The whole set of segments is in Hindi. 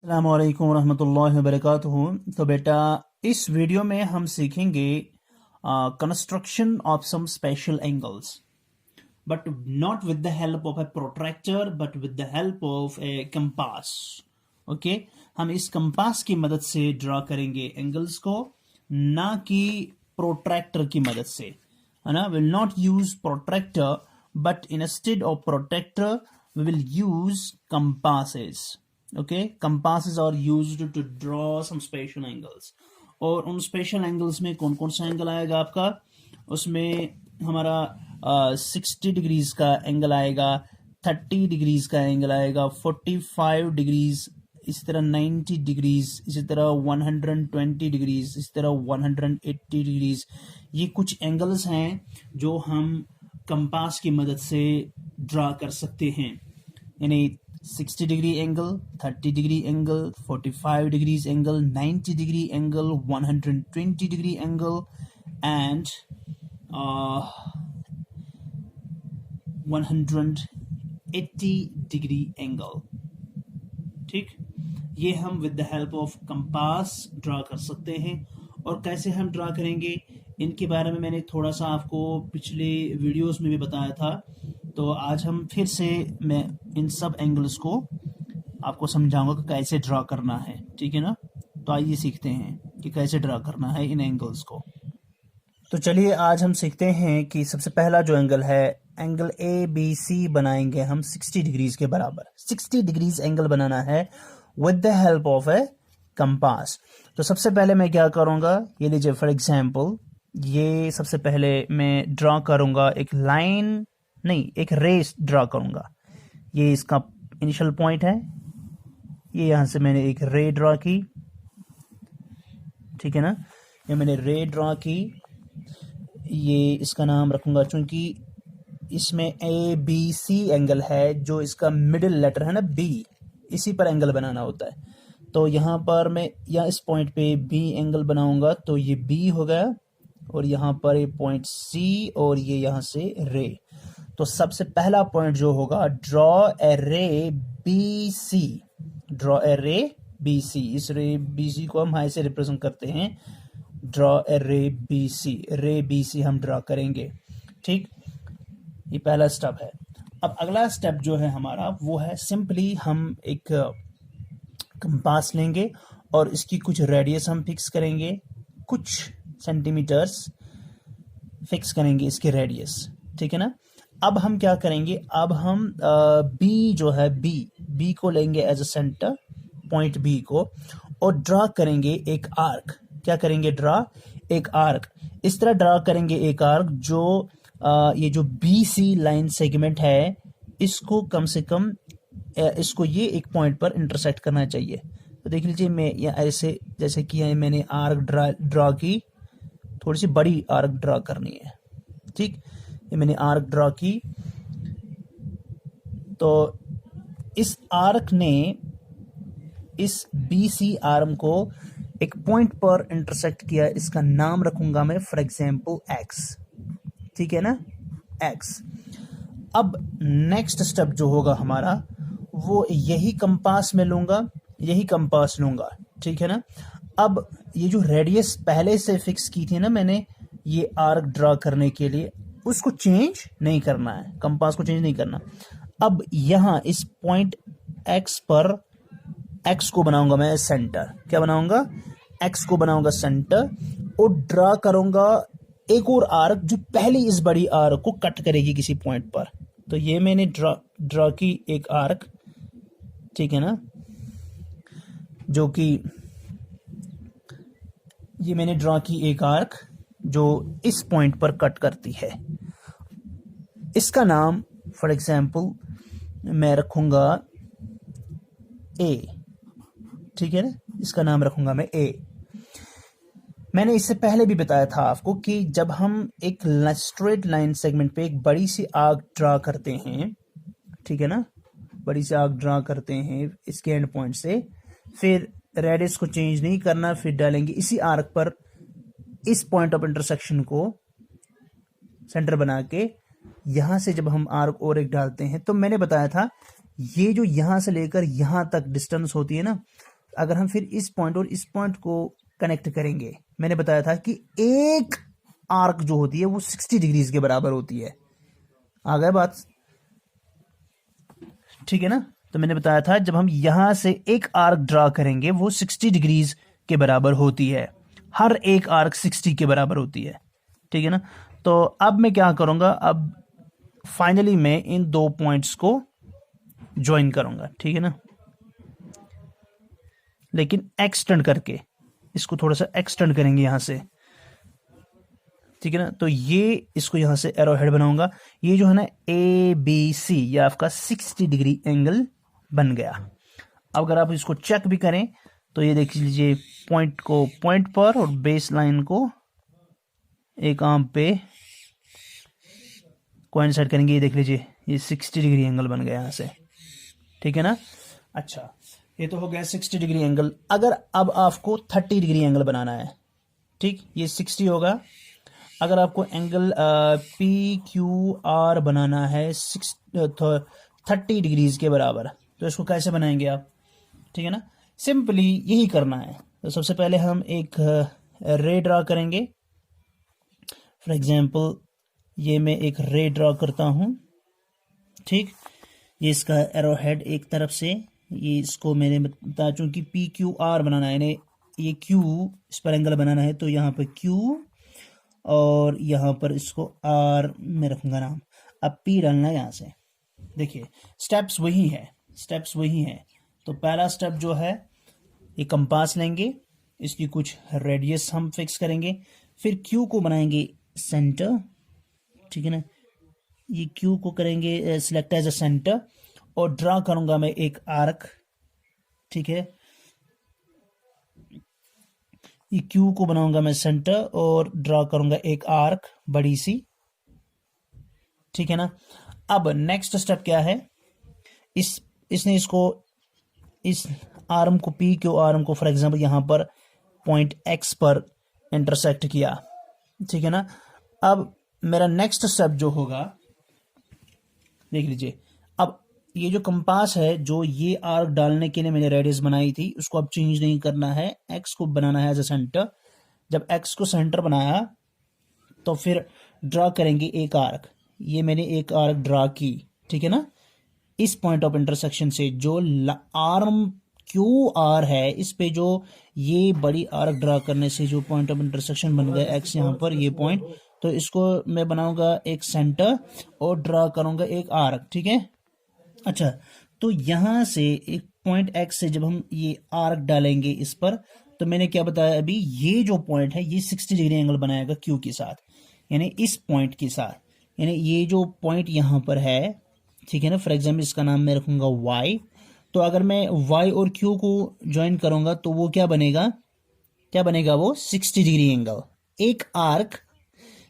अस्सलामु अलैकुम रहमतुल्लाहि व बरकातुहू। तो बेटा इस वीडियो में हम सीखेंगे construction of some special angles, but not with the help of a protractor but with the help of a compass. Okay, हम इस कंपास की मदद से ड्रा करेंगे एंगल्स को, ना कि प्रोट्रैक्टर की मदद से, है ना। Will not use protractor but instead of protractor we will use compasses. Okay, compasses are used to draw some special angles. और उन स्पेशल एंगल्स में कौन कौन सा एंगल आएगा आपका, उसमें हमारा 60 डिग्रीज का एंगल आएगा, 30 डिग्रीज का एंगल आएगा, 45 डिग्रीज, इसी तरह 90 डिग्रीज, इसी तरह 120 डिग्रीज, इसी तरह 180 डिग्रीज। ये कुछ एंगल्स हैं जो हम कंपास की मदद से ड्रा कर सकते हैं, यानी 60 degree angle, 30 degree angle, 45 degrees angle, 90 degree angle, 120 degree angle and 180 degree angle. ठीक, ये हम with the help of compass draw कर सकते हैं। और कैसे हम ड्रा करेंगे इनके बारे में मैंने थोड़ा सा आपको पिछले वीडियोस में भी बताया था, तो आज हम फिर से मैं इन सब एंगल्स को आपको समझाऊंगा कि कैसे ड्रा करना है। ठीक है ना, तो आइए सीखते हैं कि कैसे ड्रा करना है इन एंगल्स को। तो चलिए आज हम सीखते हैं कि सबसे पहला जो एंगल है, एंगल ए बी सी बनाएंगे हम 60 डिग्रीज के बराबर। 60 डिग्रीज एंगल बनाना है with the help of a compass. तो सबसे पहले मैं क्या करूंगा, ये लीजिए फॉर एग्जाम्पल, ये सबसे पहले मैं ड्रा करूंगा एक लाइन, नहीं एक रेस ड्रा करूंगा। ये इसका इनिशियल पॉइंट है, ये यहां से मैंने एक रे ड्रा की, ठीक है ना, ये मैंने रे ड्रा की। ये इसका नाम रखूंगा, चूंकि इसमें ए बी सी एंगल है, जो इसका मिडिल लेटर है ना बी, इसी पर एंगल बनाना होता है। तो यहाँ पर मैं या इस पॉइंट पे बी एंगल बनाऊंगा, तो ये बी हो गया, और यहाँ पर ये पॉइंट सी, और ये यहाँ से रे। तो सबसे पहला पॉइंट जो होगा, ड्रॉ ए रे बी सी, ड्रॉ ए रे बी सी। इस रे बी सी को हम हाई से रिप्रेजेंट करते हैं, ड्रॉ ए रे बी सी, रे बी सी हम ड्रॉ करेंगे। ठीक, ये पहला स्टेप है। अब अगला स्टेप जो है हमारा, वो है सिंपली हम एक कंपास लेंगे और इसकी कुछ रेडियस हम फिक्स करेंगे, कुछ सेंटीमीटर्स फिक्स करेंगे इसके रेडियस। ठीक है ना। अब हम क्या करेंगे, अब हम बी जो है बी को लेंगे as a center, point B को, और ड्रा करेंगे एक आर्क। क्या करेंगे, ड्रा एक आर्क। इस तरह ड्रा करेंगे एक आर्क जो ये जो बी सी लाइन सेगमेंट है, इसको कम से कम इसको ये एक पॉइंट पर इंटरसेक्ट करना चाहिए। तो देख लीजिए, मैं या ऐसे जैसे कि मैंने आर्क ड्रा की, थोड़ी सी बड़ी आर्क ड्रा करनी है। ठीक, ये मैंने आर्क ड्रा की। तो इस आर्क ने इस बी सी आर्म को एक पॉइंट पर इंटरसेक्ट किया, इसका नाम रखूंगा मैं फॉर एग्जाम्पल एक्स। ठीक है ना, एक्स। अब नेक्स्ट स्टेप जो होगा हमारा, वो यही कंपास में लूंगा, यही कंपास लूंगा। ठीक है ना। अब ये जो रेडियस पहले से फिक्स की थी ना मैंने, ये आर्क ड्रा करने के लिए, उसको चेंज नहीं करना है, कंपास को चेंज नहीं करना। अब यहां इस पॉइंट एक्स पर एक्स को बनाऊंगा मैं सेंटर। क्या बनाऊंगा, एक्स को बनाऊंगा सेंटर, और ड्रा करूंगा एक और आर्क जो पहले इस बड़ी आर्क को कट करेगी किसी पॉइंट पर। तो ये मैंने ड्रा की एक आर्क, ठीक है ना, जो कि ये मैंने ड्रा की एक आर्क जो इस पॉइंट पर कट करती है। इसका नाम फॉर एग्जाम्पल मैं रखूंगा ए। ठीक है ना, इसका नाम रखूंगा मैं ए। मैंने इससे पहले भी बताया था आपको कि जब हम एक स्ट्रेट लाइन सेगमेंट पे एक बड़ी सी आर्क ड्रा करते हैं, ठीक है ना, बड़ी सी आर्क ड्रा करते हैं इसके एंड पॉइंट से, फिर रेडियस को चेंज नहीं करना, फिर डालेंगे इसी आर्क पर इस पॉइंट ऑफ इंटरसेक्शन को सेंटर बना के, यहां से जब हम आर्क और एक डालते हैं, तो मैंने बताया था ये जो यहां से लेकर यहां तक डिस्टेंस होती है ना, अगर हम फिर इस पॉइंट और इस पॉइंट को कनेक्ट करेंगे, मैंने बताया था कि एक आर्क जो होती है वो 60 डिग्रीज के बराबर होती है। आ गया बात? ठीक है ना? तो मैंने बताया था जब हम यहां से एक आर्क ड्रा करेंगे वो 60 डिग्रीज के बराबर होती है। हर एक आर्क 60 के बराबर होती है। ठीक है ना? तो अब मैं क्या करूंगा, अब फाइनली मैं इन दो पॉइंट्स को ज्वाइन करूंगा। ठीक है ना? लेकिन एक्सटेंड करके, इसको थोड़ा सा एक्सटेंड करेंगे यहां से। ठीक है ना? तो ये इसको यहां से एरो हेड बनाऊंगा। ये जो है ना ए बी सी, ये आपका 60 डिग्री एंगल बन गया। अब अगर आप इसको चेक भी करें तो ये देख लीजिए, पॉइंट को पॉइंट पर और बेस लाइन को एक आर्म पे कोइंसाइड करेंगे। ये देख लीजिए, ये 60 डिग्री एंगल बन गया यहां से। ठीक है ना? अच्छा, ये तो हो गया 60 डिग्री एंगल। अगर अब आपको 30 डिग्री एंगल बनाना है, ठीक, ये 60 होगा। अगर आपको एंगल पी क्यू आर बनाना है 30 डिग्रीज के बराबर, तो इसको कैसे बनाएंगे आप? ठीक है ना? सिंपली यही करना है। तो सबसे पहले हम एक रे ड्रा करेंगे। फॉर एग्जांपल ये मैं एक रे ड्रा करता हूं। ठीक, ये इसका एरो हेड एक तरफ से, ये इसको मैंने बताया चूंकि पी क्यू आर बनाना है, यानी ये क्यू इस पर एंगल बनाना है, तो यहाँ पर क्यू और यहाँ पर इसको आर में रखूंगा नाम। अब पी डालना है यहाँ से। देखिए स्टेप्स वही है, स्टेप्स वही है। तो पहला स्टेप जो है, ये कंपास लेंगे, इसकी कुछ रेडियस हम फिक्स करेंगे, फिर क्यू को बनाएंगे सेंटर। ठीक है ना? ये क्यू को करेंगे सिलेक्ट एज अ सेंटर और ड्रा करूंगा मैं एक आर्क। ठीक है, ये क्यू को बनाऊंगा मैं सेंटर और ड्रा करूंगा एक आर्क बड़ी सी। ठीक है ना? अब नेक्स्ट स्टेप क्या है, इसने इसको, इस आर्म को, पी क्यू आर्म को फॉर एग्जांपल यहां पर पॉइंट एक्स पर इंटरसेक्ट किया। ठीक है ना? अब मेरा नेक्स्ट स्टेप जो होगा, देख लीजिए, अब ये जो कंपास है, जो ये आर्क डालने के लिए मैंने रेडियस बनाई थी, उसको अब चेंज नहीं करना है, एक्स को बनाना है एज अ सेंटर। जब एक्स को सेंटर बनाया तो फिर ड्रा करेंगे एक आर्क। ये मैंने एक आर्क ड्रा की। ठीक है ना? इस पॉइंट ऑफ इंटरसेक्शन से जो आर्म क्यू आर है, इस पे जो ये बड़ी आर्क ड्रा करने से जो पॉइंट ऑफ इंटरसेक्शन बन गया एक्स यहाँ पर, ये पॉइंट, तो इसको मैं बनाऊंगा एक सेंटर और ड्रा करूंगा एक आर्क। ठीक है? अच्छा, तो यहां से एक पॉइंट एक्स से जब हम ये आर्क डालेंगे इस पर, तो मैंने क्या बताया अभी, ये जो पॉइंट है ये 60 डिग्री एंगल बनाएगा क्यू के साथ, यानी इस पॉइंट के साथ, यानी ये जो पॉइंट यहां पर है। ठीक है ना? फॉर एग्जाम्पल इसका नाम मैं रखूंगा वाई। तो अगर मैं वाई और क्यू को ज्वाइन करूंगा तो वो क्या बनेगा, क्या बनेगा, वो 60 डिग्री एंगल। एक आर्क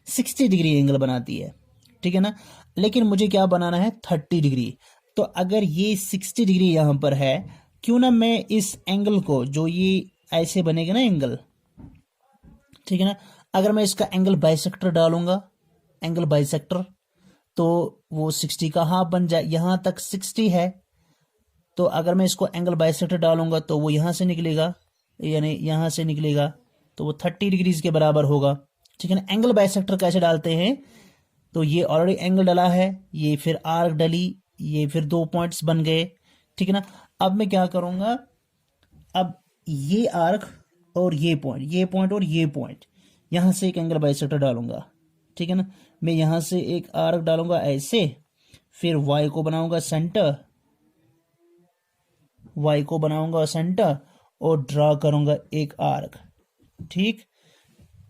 60 डिग्री एंगल बनाती है। ठीक है ना? लेकिन मुझे क्या बनाना है, 30 डिग्री। तो अगर ये 60 डिग्री यहां पर है, क्यों ना मैं इस एंगल को, जो ये ऐसे बनेगा ना एंगल, ठीक है ना, अगर मैं इसका एंगल बाइसेक्टर डालूंगा, एंगल बाइसेक्टर, तो वो 60 का हाफ बन जाए। यहां तक 60 है, तो अगर मैं इसको एंगल बाइसेक्टर डालूंगा तो वो यहां से निकलेगा, यानी यहां से निकलेगा, तो वो 30 डिग्रीज के बराबर होगा। ठीक है ना? एंगल बाइसेक्टर कैसे डालते हैं, तो ये ऑलरेडी एंगल डला है, ये फिर आर्क डली, ये फिर दो पॉइंट्स बन गए। ठीक है ना? अब मैं क्या करूंगा, अब ये आर्क और ये पॉइंट, ये पॉइंट और ये पॉइंट, यहां से एक एंगल बाइसेक्टर डालूंगा। ठीक है ना? मैं यहां से एक आर्क डालूंगा ऐसे, फिर वाई को बनाऊंगा सेंटर, वाई को बनाऊंगा सेंटर और ड्रा करूंगा एक आर्क। ठीक,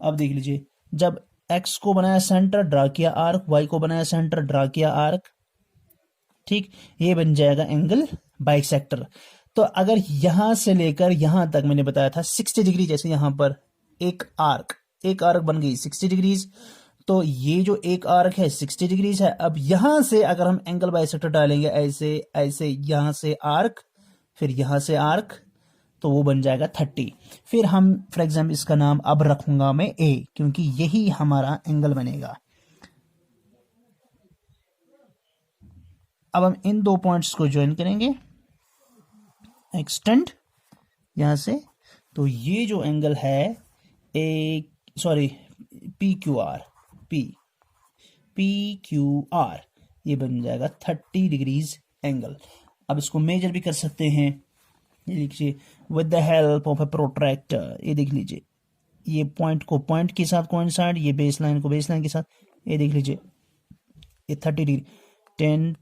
अब देख लीजिए, जब एक्स को बनाया सेंटर, ड्रा किया आर्क, वाई को बनाया सेंटर, ड्रा किया आर्क। ठीक, ये बन जाएगा एंगल बाइसेक्टर। तो अगर यहां से लेकर यहां तक मैंने बताया था 60 डिग्री, जैसे यहां पर एक आर्क बन गई 60 डिग्रीज, तो ये जो एक आर्क है 60 डिग्रीज है। अब यहां से अगर हम एंगल बाइसेक्टर डालेंगे ऐसे ऐसे, यहां से आर्क, फिर यहां से आर्क, तो वो बन जाएगा 30। फिर हम फॉर एग्जाम्पल इसका नाम अब रखूंगा मैं ए, क्योंकि यही हमारा एंगल बनेगा। अब हम इन दो पॉइंट्स को ज्वाइन करेंगे, एक्सटेंड, यहाँ से, तो ये जो एंगल है P Q R, P Q R, ये बन जाएगा 30 डिग्रीज एंगल। अब इसको मेजर भी कर सकते हैं, ये लीजिए with the help of a protractor. ये देख लीजिए, ये पॉइंट को पॉइंट के साथ कोइंसाइड, ये बेस लाइन को बेस लाइन के साथ, ये देख लीजिए ये 30 डिग्री, 10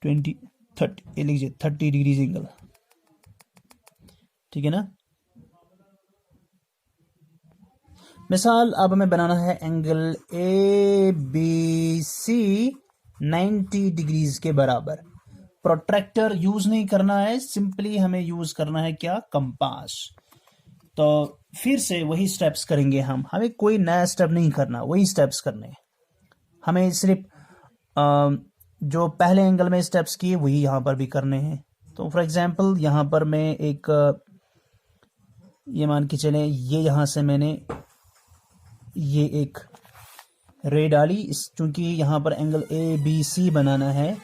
20 30, ये लीजिए 30 डिग्रीज एंगल, ठीक है ना। मिसाल अब हमें बनाना है angle A B C 90 degrees के बराबर। प्रोट्रैक्टर यूज नहीं करना है, सिंपली हमें यूज करना है क्या, कंपास। तो फिर से वही स्टेप्स करेंगे हम, हमें कोई नया स्टेप नहीं करना, वही स्टेप्स करने हैं हमें, सिर्फ जो पहले एंगल में स्टेप्स किए वही यहाँ पर भी करने हैं। तो फॉर एग्जांपल यहाँ पर मैं एक ये मान के चलें, ये यहाँ से मैंने ये एक रे डाली, इस चूंकि यहाँ पर एंगल ए बी सी बनाना है,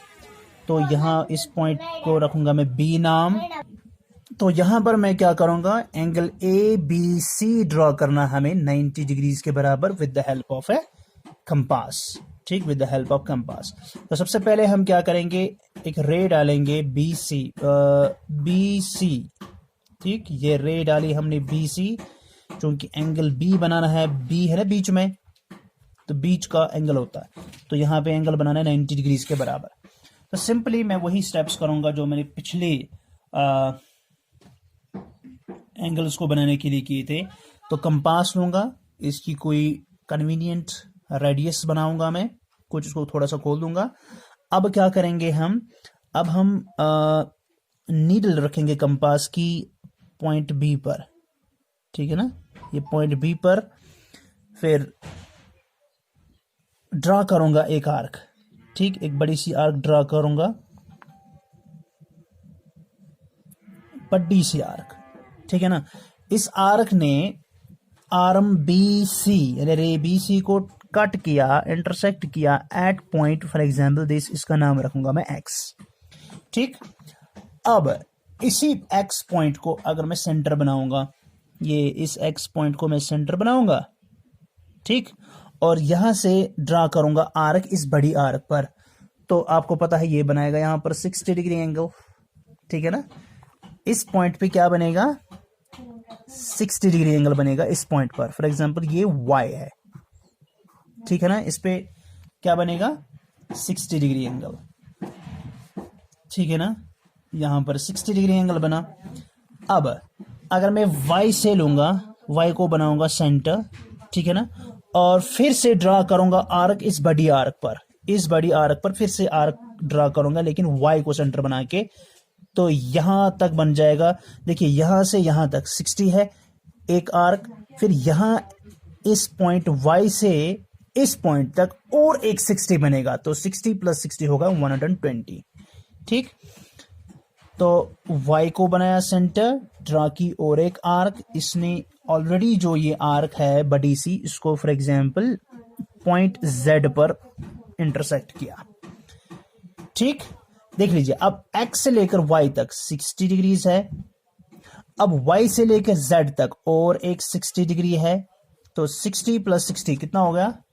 तो यहाँ इस पॉइंट को रखूंगा मैं बी नाम। तो यहाँ पर मैं क्या करूंगा, angle A B C draw करना हमें 90 डिग्रीज के बराबर with the help of a compass, ठीक, with the help of compass. तो सबसे पहले हम क्या करेंगे, एक रे डालेंगे बी सी, ठीक, ये रे डाली हमने बी सी, क्योंकि एंगल बी बनाना है, बी है ना बीच में, तो बीच का एंगल होता है, तो यहाँ पे एंगल बनाना है 90 डिग्रीज के बराबर। तो सिंपली मैं वही स्टेप्स करूंगा जो मैंने पिछले एंगल्स को बनाने के लिए किए थे। तो कंपास लूंगा, इसकी कोई कन्वीनियंट रेडियस बनाऊंगा मैं, कुछ इसको थोड़ा सा खोल दूंगा। अब क्या करेंगे हम, अब हम नीडल रखेंगे कंपास की पॉइंट बी पर, ठीक है ना, ये पॉइंट बी पर, फिर ड्रा करूंगा एक आर्क, ठीक, एक बड़ी सी आर्क ड्रा करूंगा, बड़ी सी आर्क, ठीक है ना। इस आर्क ने आर्म बी सी यानी रे बी सी को कट किया, इंटरसेक्ट किया at point, for example this, इसका नाम रखूंगा मैं एक्स, ठीक। अब इसी एक्स पॉइंट को अगर मैं सेंटर बनाऊंगा, ये इस एक्स पॉइंट को मैं सेंटर बनाऊंगा, ठीक, और यहां से ड्रा करूंगा आर्क इस बड़ी आर्क पर, तो आपको पता है ये बनाएगा यहां पर 60 डिग्री एंगल, ठीक है ना। इस पॉइंट पे क्या बनेगा, 60 डिग्री एंगल बनेगा इस पॉइंट पर, फॉर एग्जांपल ये y है, ठीक है ना, इस पे क्या बनेगा 60 डिग्री एंगल, ठीक है ना, यहां पर 60 डिग्री एंगल बना। अब अगर मैं y से लूंगा, y को बनाऊंगा सेंटर, ठीक है ना, और फिर से ड्रा करूंगा आर्क इस बड़ी आर्क पर, इस बड़ी आर्क पर फिर से आर्क ड्रा करूंगा, लेकिन y को सेंटर बना के, तो यहां तक बन जाएगा। देखिए यहां से यहां तक 60 है एक आर्क, फिर यहां इस पॉइंट y से इस पॉइंट तक और एक 60 बनेगा, तो 60 प्लस 60 होगा 120, ठीक। तो y को बनाया सेंटर, ड्रा की और एक आर्क, इसने ऑलरेडी जो ये आर्क है बड़ी सी, इसको फॉर एग्जांपल पॉइंट z पर इंटरसेक्ट किया, ठीक। देख लीजिए अब x से लेकर y तक 60 डिग्रीज है, अब y से लेकर z तक और एक 60 डिग्री है, तो 60 प्लस 60 कितना हो गया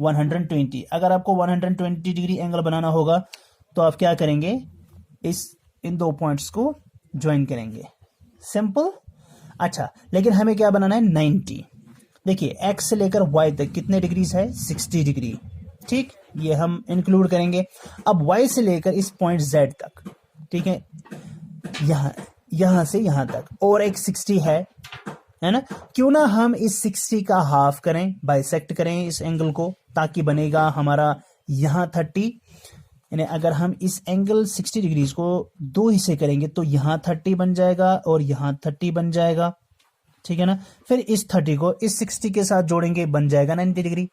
120। अगर आपको 120 डिग्री एंगल बनाना होगा तो आप क्या करेंगे, इन दो पॉइंट्स को ज्वाइन करेंगे, सिंपल। अच्छा, लेकिन हमें क्या बनाना है 90। देखिए x से लेकर y तक कितने डिग्रीज है 60 डिग्री, ठीक, ये हम इंक्लूड करेंगे। अब y से लेकर इस पॉइंट z तक, ठीक है, यहां से यहां तक और एक 60 है ना, क्यों ना हम इस 60 का हाफ करें, बाइसेक्ट करें इस एंगल को, ताकि बनेगा हमारा यहां 30, यानी अगर हम इस एंगल 60 डिग्रीज को दो हिस्से करेंगे तो यहां 30 बन जाएगा और यहां 30 बन जाएगा, ठीक है ना। फिर इस 30 को इस 60 के साथ जोड़ेंगे, बन जाएगा 90 डिग्री,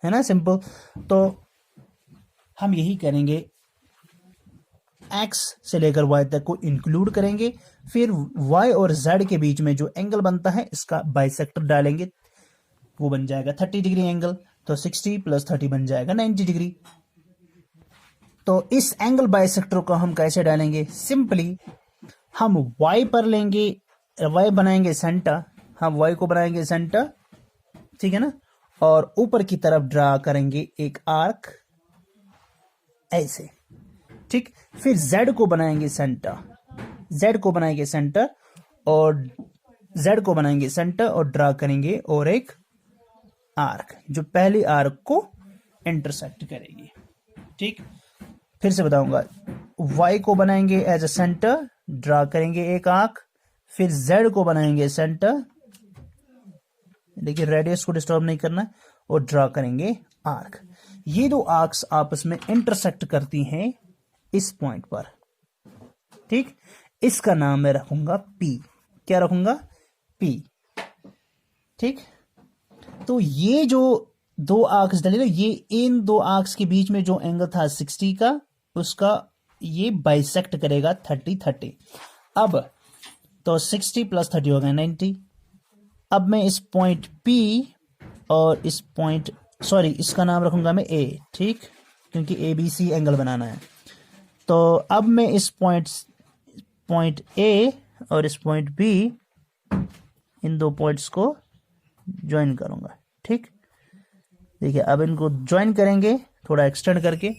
है ना, सिंपल। तो हम यही करेंगे, x से लेकर y तक को इंक्लूड करेंगे, फिर y और z के बीच में जो एंगल बनता है इसका बाइसेक्टर डालेंगे, वो बन जाएगा 30 डिग्री एंगल, तो 60 प्लस 30 बन जाएगा 90 डिग्री। तो इस एंगल बाइसेक्टर को हम कैसे डालेंगे, सिंपली हम y पर लेंगे वाई बनाएंगे सेंटर, हम वाई को बनाएंगे सेंटर, ठीक है ना, और ऊपर की तरफ ड्रा करेंगे एक आर्क ऐसे, ठीक। फिर जेड को बनाएंगे सेंटर, जेड को बनाएंगे सेंटर और जेड को बनाएंगे सेंटर और ड्रा करेंगे और एक आर्क जो पहली आर्क को इंटरसेक्ट करेगी, ठीक। फिर से बताऊंगा, y को बनाएंगे एज अ सेंटर, ड्रा करेंगे एक आर्क, फिर z को बनाएंगे सेंटर, देखिए रेडियस को डिस्टर्ब नहीं करना, और ड्रा करेंगे आर्क। ये दो आर्क्स आपस में इंटरसेक्ट करती हैं इस पॉइंट पर, ठीक। इसका नाम मैं रखूंगा P, क्या रखूंगा, P, ठीक। तो ये जो दो आर्क्स डले ना, ये इन दो आर्क्स के बीच में जो एंगल था 60 का, उसका ये बाइसेक्ट करेगा 30-30। अब तो 60 प्लस 30 हो गया 90। अब मैं इस पॉइंट P और इस पॉइंट, सॉरी इसका नाम रखूंगा मैं A, ठीक, क्योंकि ABC एंगल बनाना है। तो अब मैं इस पॉइंट A और इस पॉइंट B, इन दो पॉइंट्स को ज्वाइन करूंगा, ठीक। देखिए अब इनको ज्वाइन करेंगे थोड़ा एक्सटेंड करके,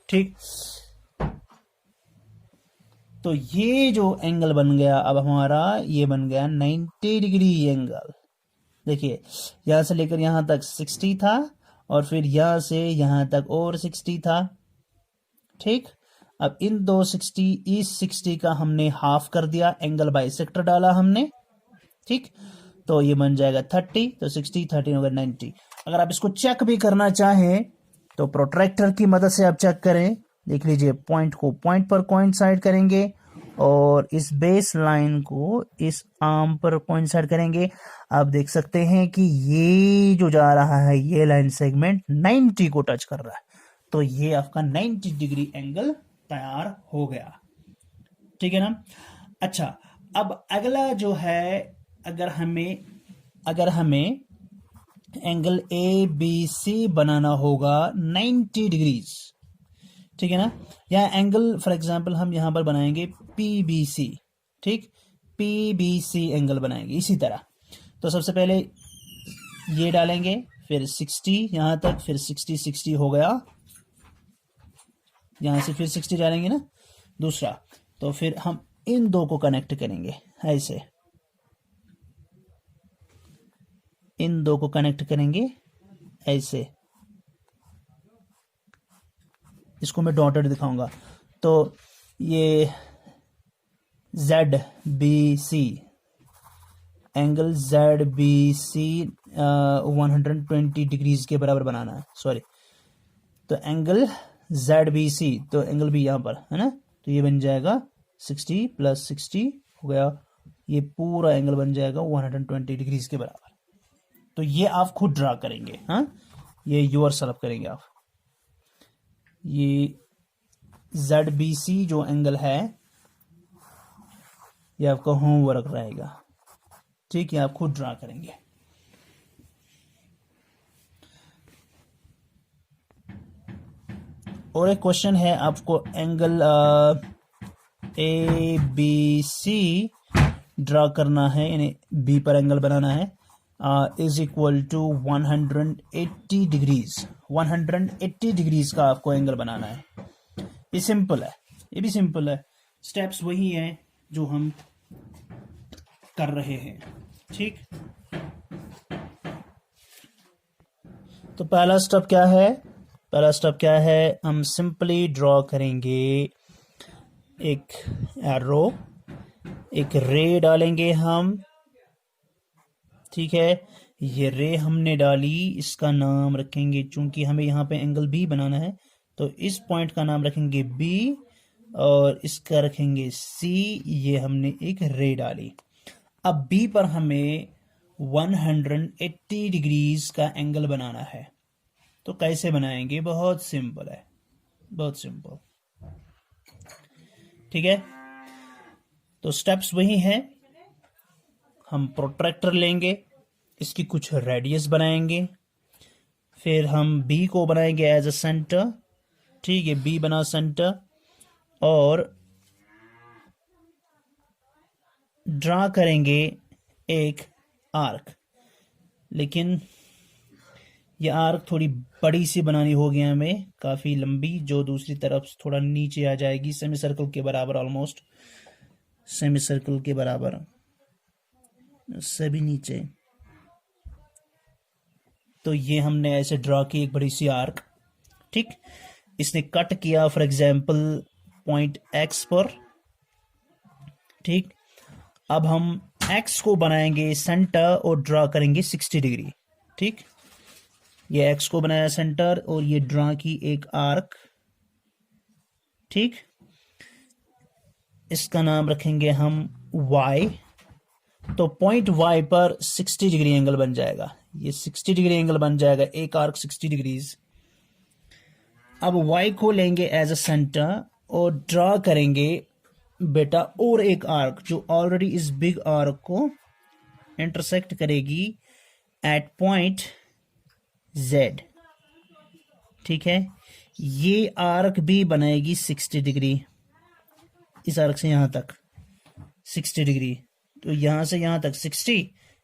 ठीक। तो ये जो एंगल बन गया अब हमारा, ये बन गया 90 डिग्री एंगल। देखिए यहां से लेकर यहां तक 60 था और फिर यहां से यहां तक और 60 था, ठीक। अब इन दो 60, इस 60 का हमने हाफ कर दिया, एंगल बाइसेक्टर डाला हमने, ठीक। तो ये बन जाएगा 30, तो 60 30 होगा 90। अगर आप इसको चेक भी करना चाहें तो प्रोट्रैक्टर की मदद से आप चेक करें। देख लीजिए, पॉइंट को पॉइंट पर कोइंसाइड करेंगे और इस बेस लाइन को इस आर्म पर कोइंसाइड करेंगे। आप देख सकते हैं कि ये जो जा रहा है ये लाइन सेगमेंट 90 को टच कर रहा है, तो ये आपका 90 डिग्री एंगल तैयार हो गया, ठीक है ना। अच्छा, अब अगला जो है, अगर हमें एंगल ABC बनाना होगा 90 डिग्रीज, ठीक है ना। या एंगल फॉर एग्जांपल हम यहां पर बनाएंगे PBC, ठीक, PBC एंगल बनाएंगे इसी तरह। तो सबसे पहले ये डालेंगे, फिर 60 यहां तक, फिर 60 60 हो गया, यहां से फिर 60 डालेंगे ना दूसरा, तो फिर हम इन दो को कनेक्ट करेंगे ऐसे, इन दो को कनेक्ट करेंगे ऐसे, इसको मैं डॉटेड दिखाऊंगा। तो ये ZBC एंगल ZBC 120 डिग्रीज के बराबर बनाना है, सॉरी। तो एंगल ZBC, तो एंगल भी यहां पर है ना, तो ये बन जाएगा 60 प्लस 60 हो गया, ये पूरा एंगल बन जाएगा 120 डिग्रीज के बराबर। तो ये आप खुद ड्रा करेंगे, हाँ, ये योर सेल्फ करेंगे आप। ये ZBC जो एंगल है ये आपका होमवर्क रहेगा, ठीक है, आप खुद ड्रा करेंगे। और एक क्वेश्चन है, आपको एंगल ABC ड्रा करना है, यानी B पर एंगल बनाना है, is equal to 180 degrees, 180 degrees का आपको एंगल बनाना है। ये सिंपल है, ये भी सिंपल है, स्टेप्स वही हैं जो हम कर रहे हैं, ठीक। तो पहला स्टेप क्या है, पहला स्टेप क्या है, हम सिंपली ड्रॉ करेंगे एक एरो, एक रे डालेंगे हम, ठीक है। ये रे हमने डाली, इसका नाम रखेंगे, चूंकि हमें यहाँ पे एंगल B बनाना है तो इस पॉइंट का नाम रखेंगे B और इसका रखेंगे C। ये हमने एक रे डाली। अब B पर हमें 180 डिग्रीज का एंगल बनाना है, तो कैसे बनाएंगे, बहुत सिंपल है, बहुत सिंपल, ठीक है। तो स्टेप्स वही हैं, हम प्रोट्रैक्टर लेंगे, इसकी कुछ रेडियस बनाएंगे, फिर हम B को बनाएंगे एज अ सेंटर, ठीक है, B बना सेंटर, और ड्रा करेंगे एक आर्क, लेकिन ये आर्क थोड़ी बड़ी सी बनानी होगी हमें, काफ़ी लंबी, जो दूसरी तरफ थोड़ा नीचे आ जाएगी, सेमी सर्कल के बराबर, ऑलमोस्ट सेमी सर्कल के बराबर, उससे भी नीचे। तो ये हमने ऐसे ड्रा की एक बड़ी सी आर्क, ठीक। इसने कट किया फॉर एग्जांपल पॉइंट एक्स पर, ठीक। अब हम एक्स को बनाएंगे सेंटर और ड्रा करेंगे 60 डिग्री, ठीक। ये एक्स को बनाया सेंटर और ये ड्रा की एक आर्क, ठीक। इसका नाम रखेंगे हम y। तो पॉइंट y पर 60 डिग्री एंगल बन जाएगा, ये 60 डिग्री एंगल बन जाएगा, एक आर्क 60 डिग्रीज। अब y को लेंगे एज अ सेंटर और ड्रा करेंगे बेटा और एक आर्क जो ऑलरेडी इस बिग आर्क को इंटरसेक्ट करेगी एट पॉइंट z, ठीक है। ये आर्क भी बनाएगी 60 डिग्री, इस आर्क से यहां तक 60 डिग्री। तो यहां से यहां तक 60,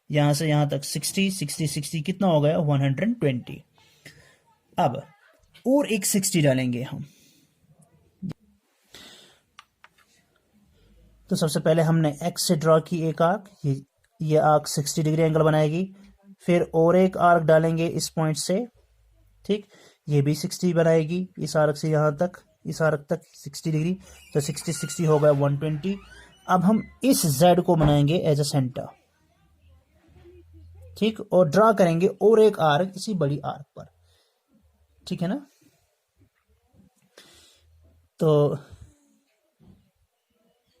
यहां से यहां तक 60, 60 60 कितना हो गया 120। अब और एक 60 डालेंगे हम। तो सबसे पहले हमने एक्स से ड्रॉ की एक आर्क, ये आर्क 60 डिग्री एंगल बनाएगी, फिर और एक आर्क डालेंगे इस पॉइंट से, ठीक। ये भी 60 बनाएगी, इस आर्क से यहां तक, इस आर्क तक 60 डिग्री, तो 60 60 हो गया 120। अब हम इस z को बनाएंगे एज अ सेंटर, ठीक, और ड्रा करेंगे और एक आर्क इसी बड़ी आर्क पर, ठीक है ना। तो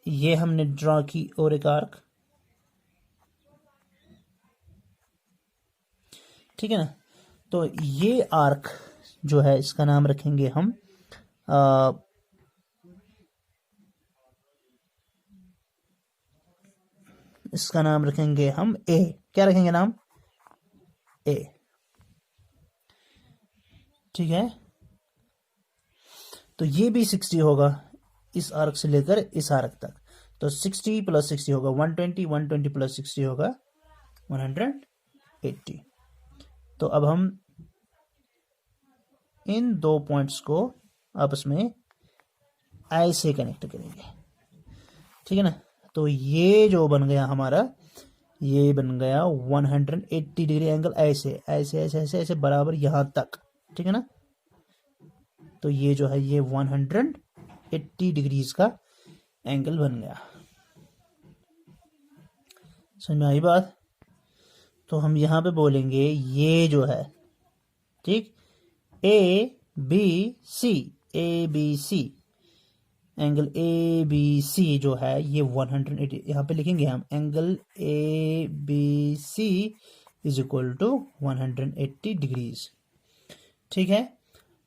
ये हमने ड्रा की और एक आर्क, ठीक है ना। तो ये आर्क जो है इसका नाम रखेंगे हम इसका नाम रखेंगे हम ए। क्या रखेंगे नाम? ए, ठीक है। तो ये भी 60 होगा, इस आर्क से लेकर इस आर्क तक। तो 60 प्लस 60 होगा 120, 120 प्लस 60 होगा 180। तो अब हम इन दो पॉइंट्स को आपस में ऐसे कनेक्ट करेंगे, ठीक है ना। तो ये जो बन गया हमारा, ये बन गया 180 डिग्री एंगल, ऐसे ऐसे ऐसे ऐसे ऐसे बराबर यहां तक, ठीक है ना। तो ये जो है ये 180 डिग्रीज का एंगल बन गया। समझ में आई बात? तो हम यहां पे बोलेंगे ये जो है, ठीक, A B C, A B C, angle A B C जो है ये 180, यहां पे लिखेंगे हम angle A B C is equal to 180 degrees, ठीक है।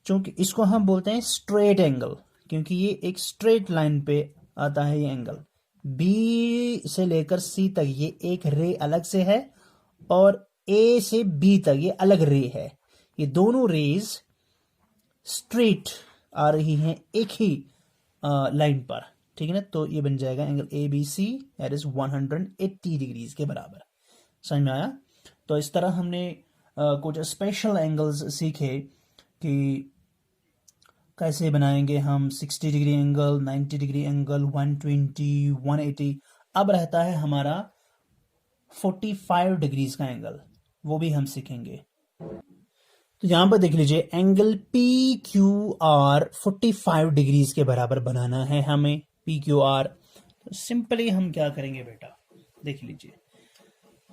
चूंकि इसको हम बोलते हैं स्ट्रेट एंगल, क्योंकि ये एक स्ट्रेट लाइन पे आता है ये एंगल। बी से लेकर सी तक ये एक रे अलग से है और ए से बी तक ये अलग रे है। ये दोनों रेज स्ट्रेट आ रही हैं एक ही लाइन पर, ठीक है ना। तो ये बन जाएगा angle A B C that is 180 degrees के बराबर। समझ में आया? तो इस तरह हमने कुछ स्पेशल एंगल्स सीखे कि कैसे बनाएंगे हम 60 डिग्री एंगल, 90 डिग्री एंगल, 120, 180। अब रहता है हमारा 45 डिग्रीज का एंगल, वो भी हम सीखेंगे। तो यहां पर देख लीजिए angle P Q R 45 degrees के बराबर बनाना है हमें, पी क्यू आर। तो सिंपली हम क्या करेंगे बेटा, देख लीजिए।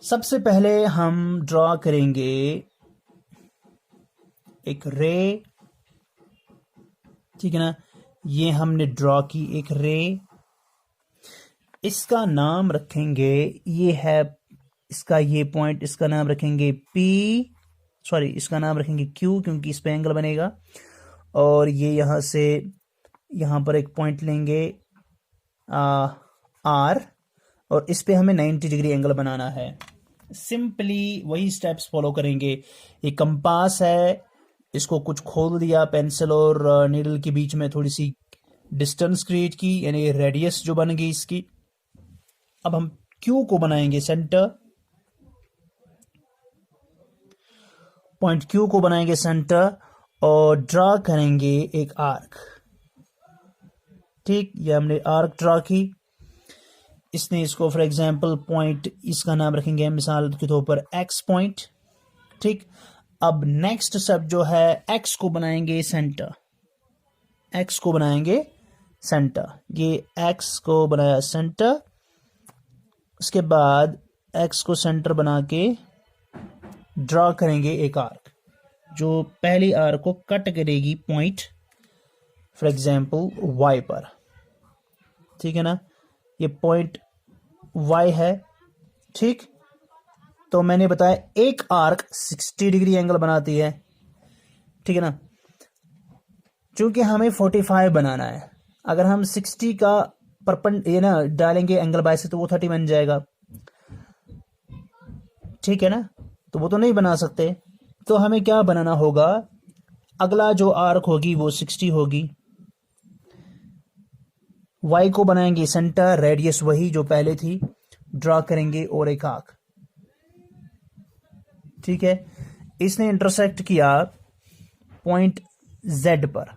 सबसे पहले हम ड्रॉ करेंगे एक रे, ठीक है ना। ये हमने ड्रॉ की एक रे, इसका नाम रखेंगे, ये है इसका ये पॉइंट, इसका नाम रखेंगे पी, सॉरी इसका नाम रखेंगे क्यू, क्योंकि इस पे एंगल बनेगा। और ये यहां से यहां पर एक पॉइंट लेंगे आर, और इस पे हमें 90 डिग्री एंगल बनाना है। सिंपली वही स्टेप्स फॉलो करेंगे। ये कंपास है, इसको कुछ खोल दिया पेंसिल और नीडल के बीच में, थोड़ी सी डिस्टेंस क्रिएट की, यानी रेडियस जो बन गई इसकी। अब हम क्यू को बनाएंगे सेंटर, पॉइंट क्यू को बनाएंगे सेंटर और ड्रा करेंगे एक आर्क। ठीक, ये हमने आर्क ड्रा की। इसने इसको फॉर एग्जांपल पॉइंट, इसका नाम रखेंगे मिसाल के तौर पर एक्स पॉइंट। ठीक, अब नेक्स्ट स्टेप जो है एक्स को बनाएंगे सेंटर, एक्स को बनाएंगे सेंटर। ये एक्स को बनाया सेंटर, उसके बाद एक्स को सेंटर बना के ड्रा करेंगे एक आर्क जो पहली आर्क को कट करेगी पॉइंट फॉर एग्जांपल वाई पर। ठीक है ना, ये पॉइंट वाई है। ठीक, तो मैंने बताया एक आर्क 60 डिग्री एंगल बनाती है। ठीक है ना, चूंकि हमें 45 बनाना है, अगर हम 60 का ये ना डालेंगे एंगल बाय से तो वो 30 बन जाएगा। ठीक है ना, तो वो तो नहीं बना सकते, तो हमें क्या बनाना होगा, अगला जो आर्क होगी वो 60 होगी। वाई को बनाएंगे सेंटर, रेडियस वही जो पहले थी, ड्रा करेंगे और एक आर्क। ठीक है, इसने इंटरसेक्ट किया पॉइंट जेड पर।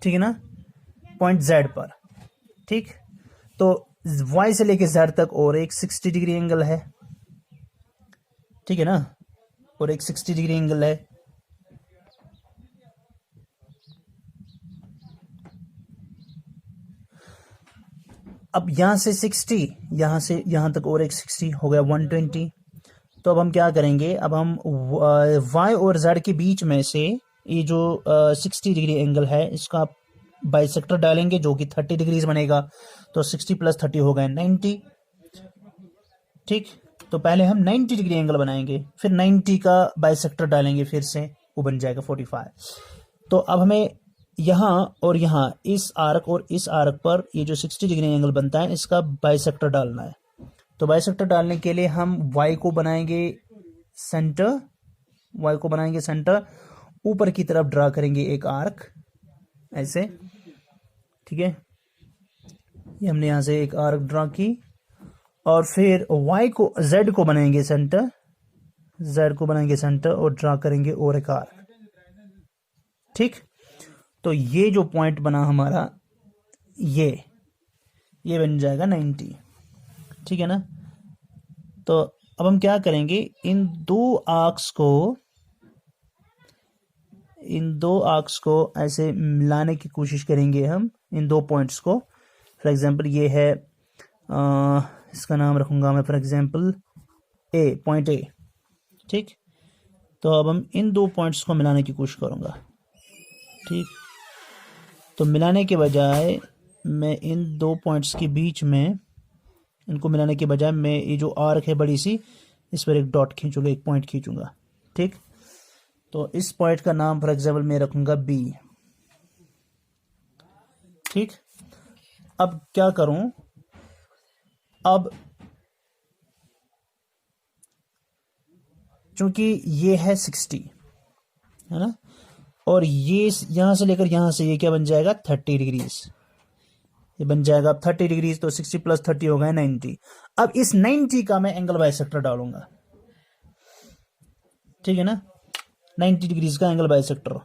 ठीक है ना, पॉइंट जेड पर। ठीक, तो वाई से लेके जेड तक और एक 60 डिग्री एंगल है। ठीक है ना, और एक 60 डिग्री एंगल है। अब यहां से 60, यहां से यहां तक और एक 60 हो गया 120। तो अब हम क्या करेंगे, अब हम वाई और जेड के बीच में से ये जो 60 डिग्री एंगल है इसका बाइसेक्टर डालेंगे जो कि 30 डिग्रीज बनेगा। तो 60 + 30 हो गए 90। ठीक, तो पहले हम 90 डिग्री एंगल बनाएंगे, फिर 90 का बाइसेक्टर डालेंगे, फिर से वो बन जाएगा 45। तो अब हमें यहाँ और यहाँ इस आर्क और इस आर्क पर ये जो 60 डिग्री एंगल बनता है इसका बाइसेक्टर डालना है। तो बाइसेक्टर डालने के लिए हम वाई को बनाएंगे सेंटर, वाई को बनाएंगे सेंटर, ऊपर की तरफ ड्रा करेंगे एक आर्क ऐसे। ठीक है, ये हमने यहां से एक आर्क ड्रा की और फिर वाई को, जेड को बनाएंगे सेंटर, जेड को बनाएंगे सेंटर और ड्रा करेंगे और एक आर्क। ठीक, तो ये जो पॉइंट बना हमारा ये बन जाएगा 90। ठीक है ना, तो अब हम क्या करेंगे, इन दो आर्क्स को ऐसे मिलाने की कोशिश करेंगे हम, इन दो पॉइंट्स को। फॉर एग्जांपल ये है इसका नाम रखूंगा मैं for example A, point A. ठीक, तो अब हम इन दो पॉइंट्स को मिलाने की कोशिश करूंगा। ठीक, तो मिलाने के बजाय मैं इन दो पॉइंट्स के बीच में, इनको मिलाने के बजाय मैं ये जो आर्क है बड़ी सी, इस पर एक डॉट खींचूंगा, एक पॉइंट खींचूंगा। ठीक, तो इस पॉइंट का नाम फॉर एग्जांपल मैं रखूंगा बी। ठीक, अब क्या करूं, अब चूंकि ये है 60 है ना, और ये यहां से लेकर यहां से ये क्या बन जाएगा 30 डिग्रीज, ये बन जाएगा 30 डिग्रीज। तो 60 + 30 हो गए 90। अब इस 90 का मैं एंगल बाइसेक्टर डालूंगा। ठीक है ना, 90 डिग्रीज का एंगल बाइसेक्टर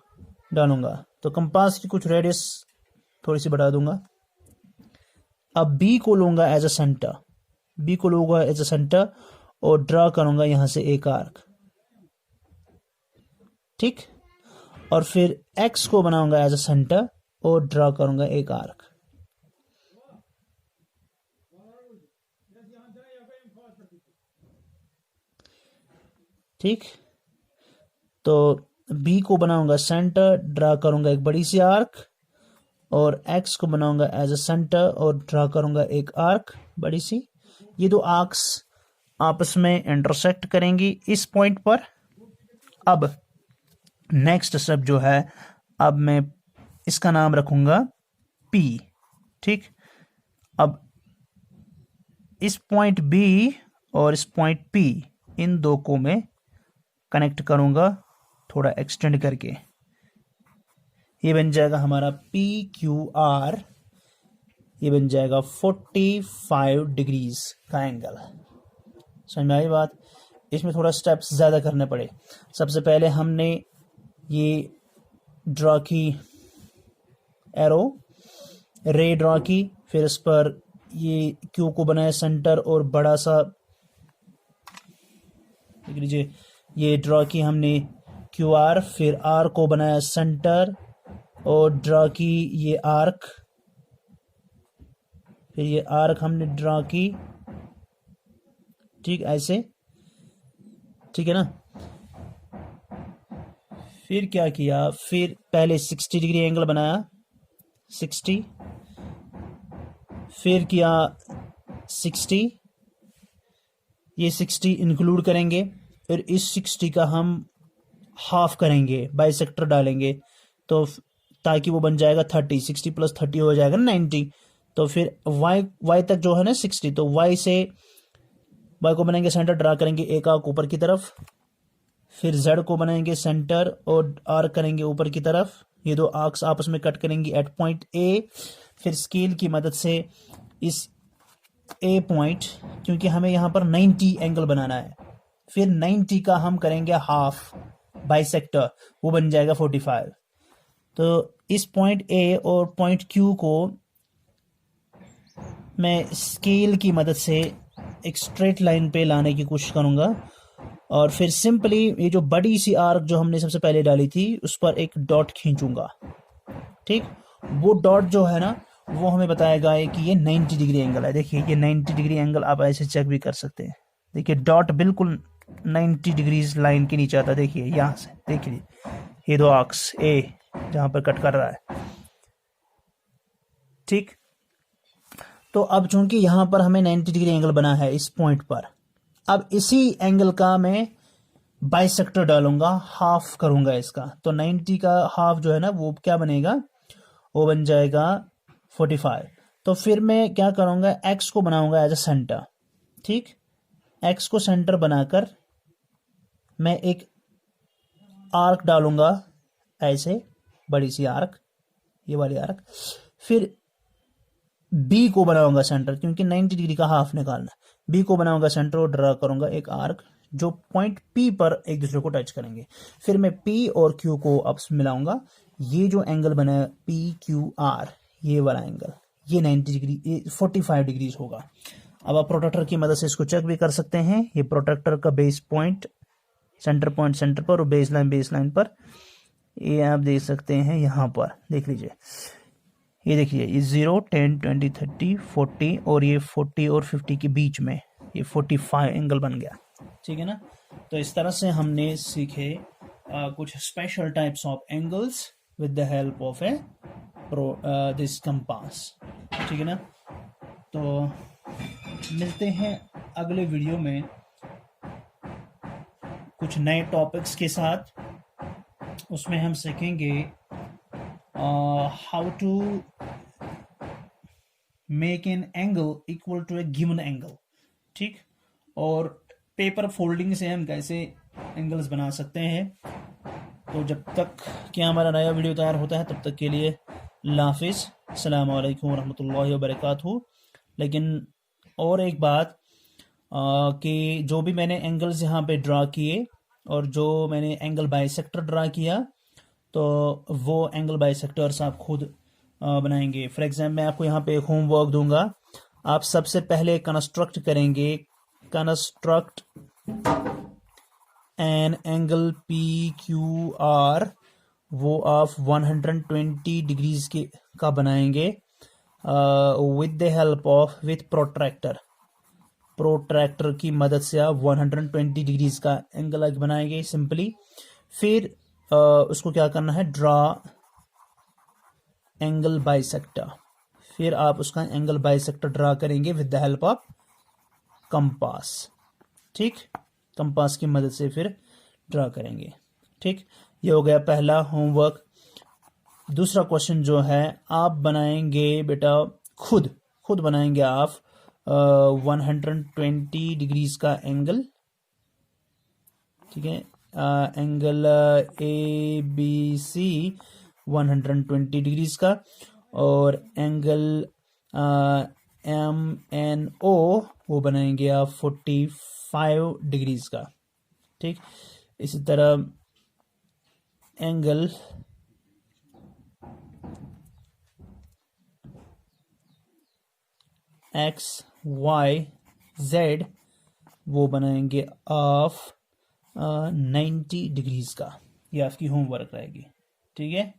डालूंगा। तो कंपास की कुछ रेडियस थोड़ी सी बढ़ा दूंगा। अब बी को लूंगा एज अ सेंटर, बी को लूंगा एज अ सेंटर और ड्रा करूंगा यहां से एक आर्क। ठीक, और फिर एक्स को बनाऊंगा एज अ सेंटर और ड्रा करूंगा एक आर्क। ठीक, तो बी को बनाऊंगा सेंटर, ड्रा करूंगा एक बड़ी सी आर्क, और एक्स को बनाऊंगा एज अ सेंटर और ड्रा करूंगा एक आर्क बड़ी सी। ये दो आर्क्स आपस में इंटरसेक्ट करेंगी इस पॉइंट पर। अब नेक्स्ट स्टेप जो है, अब मैं इसका नाम रखूंगा पी। ठीक, अब इस पॉइंट बी और इस पॉइंट पी, इन दो को मैं कनेक्ट करूंगा थोड़ा एक्सटेंड करके। ये बन जाएगा हमारा पी क्यू आर, ये बन जाएगा 45 डिग्रीज का एंगल। समझ में आई बात। इसमें थोड़ा स्टेप्स ज़्यादा करने पड़े। सबसे पहले हमने ये ड्रॉ की, एरो रे ड्रॉ की, फिर इस पर ये क्यू को बनाया सेंटर और बड़ा सा, देख लीजिए ये ड्रॉ की हमने क्यू आर, फिर आर को बनाया सेंटर और ड्रॉ की ये आर्क, फिर ये आर्क हमने ड्रॉ की, ठीक ऐसे, ठीक है ना। फिर क्या किया, फिर पहले 60 डिग्री एंगल बनाया, 60, फिर किया 60, ये 60 इंक्लूड करेंगे, फिर इस 60 का हम हाफ करेंगे, बाइसेक्टर डालेंगे, तो ताकि वो बन जाएगा 30, 60 प्लस 30 हो जाएगा 90। तो फिर y तक जो है ना 60, तो y से y को बनाएंगे सेंटर, ड्रा करेंगे एक आर्क ऊपर की तरफ, फिर z को बनाएंगे सेंटर और आर्क करेंगे ऊपर की तरफ, ये दो आर्क्स आपस में कट करेंगे एट पॉइंट ए। फिर स्केल की मदद से इस ए पॉइंट, क्योंकि हमें यहाँ पर 90 एंगल बनाना है, फिर 90 का हम करेंगे हाफ बाइसेक्टर, वो बन जाएगा 45। तो इस पॉइंट ए और पॉइंट क्यू को मैं स्केल की मदद से एक स्ट्रेट लाइन पे लाने की कोशिश करूंगा, और फिर सिंपली ये जो बड़ी सी आर्क जो हमने सबसे पहले डाली थी उस पर एक डॉट खींचूंगा, ठीक। वो डॉट जो है ना वो हमें बताएगा कि ये 90 डिग्री एंगल है। देखिए ये 90 डिग्री एंगल आप ऐसे चेक भी कर सकते हैं। देखिए डॉट बिल्कुल 90 डिग्रीज लाइन के नीचे आता है। देखिए यहाँ से, देखिए ये दो आर्क्स ए जहां पर कट कर रहा है, ठीक। तो अब चूंकि यहां पर हमें 90 डिग्री एंगल बना है इस पॉइंट पर, अब इसी एंगल का मैं बाइसेक्टर डालूंगा, हाफ करूंगा इसका। तो 90 का हाफ जो है ना वो क्या बनेगा, वो बन जाएगा 45। तो फिर मैं क्या करूंगा, एक्स को बनाऊंगा एज अ सेंटर, ठीक। एक्स को सेंटर बनाकर मैं एक आर्क डालूंगा ऐसे, बड़ी सी आर्क, ये वाली आर्क। फिर बी को बनाऊंगा सेंटर, क्योंकि 90 डिग्री का हाफ निकालना। बी को बनाऊंगा सेंटर और ड्रा करूंगा एक आर्क जो पॉइंट पी पर एक दूसरे को टच करेंगे। फिर मैं पी और क्यू को आपस में मिलाऊंगा। ये जो एंगल बना है पी क्यू आर, ये वाला एंगल, ये 90 डिग्री 45 डिग्रीज होगा। अब आप प्रोट्रैक्टर की मदद से इसको चेक भी कर सकते हैं। ये प्रोट्रैक्टर का बेस पॉइंट सेंटर पर और बेस लाइन पर, ये आप देख सकते हैं यहाँ पर, देख लीजिए ये देखिए ये 0, 10, 20, 30, 40 और ये 40 और 50 के बीच में ये 45 एंगल बन गया, ठीक है ना। तो इस तरह से हमने सीखे कुछ special types of angles with the help of A this compass, ठीक है ना। तो मिलते हैं अगले वीडियो में कुछ नए टॉपिक्स के साथ। उसमें हम सीखेंगे how to make an angle equal to a given angle, ठीक। और पेपर फोल्डिंग से हम कैसे एंगल्स बना सकते हैं। तो जब तक कि हमारा नया वीडियो तैयार होता है तब तक के लिए अल्लाह हाफिज़, अस्सलाम वालेकुम रहमतुल्लाहि व बरकातहू। लेकिन और एक बात कि जो भी मैंने एंगल्स यहाँ पे ड्रा किए और जो मैंने एंगल बाइसेक्टर ड्रा किया, तो वो एंगल बाइसेक्टर्स आप खुद बनाएंगे। फॉर एग्जाम्पल मैं आपको यहाँ पे एक होमवर्क दूंगा। आप सबसे पहले कंस्ट्रक्ट करेंगे, construct an angle P Q R, वो आप 120 डिग्रीज के का बनाएंगे with the help of with protractor की मदद से आप 120 डिग्रीज का एंगल बनाएंगे सिंपली। फिर उसको क्या करना है, ड्रा एंगल बाइसेक्टर। फिर आप उसका एंगल बाइसेक्टर ड्रा करेंगे with the help of compass, ठीक। कंपास की मदद से फिर ड्रा करेंगे, ठीक। ये हो गया पहला होमवर्क। दूसरा क्वेश्चन जो है आप बनाएंगे बेटा खुद बनाएंगे आप 120 डिग्रीज का एंगल, ठीक है। Angle A B C 120 degrees का, और एंगल MNO वो बनाएंगे आप 45 डिग्रीज का। ठीक, इसी तरह एंगल XYZ वो बनाएंगे ऑफ 90 डिग्रीज का। ये आपकी होमवर्क रहेगी। ठीक है,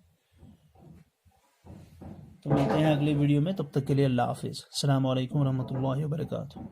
तो मिलते हैं अगली वीडियो में, तब तक के लिए अल्लाह हाफिज़। अस्सलाम वालेकुम रहमतुल्लाहि व बरकातुहू।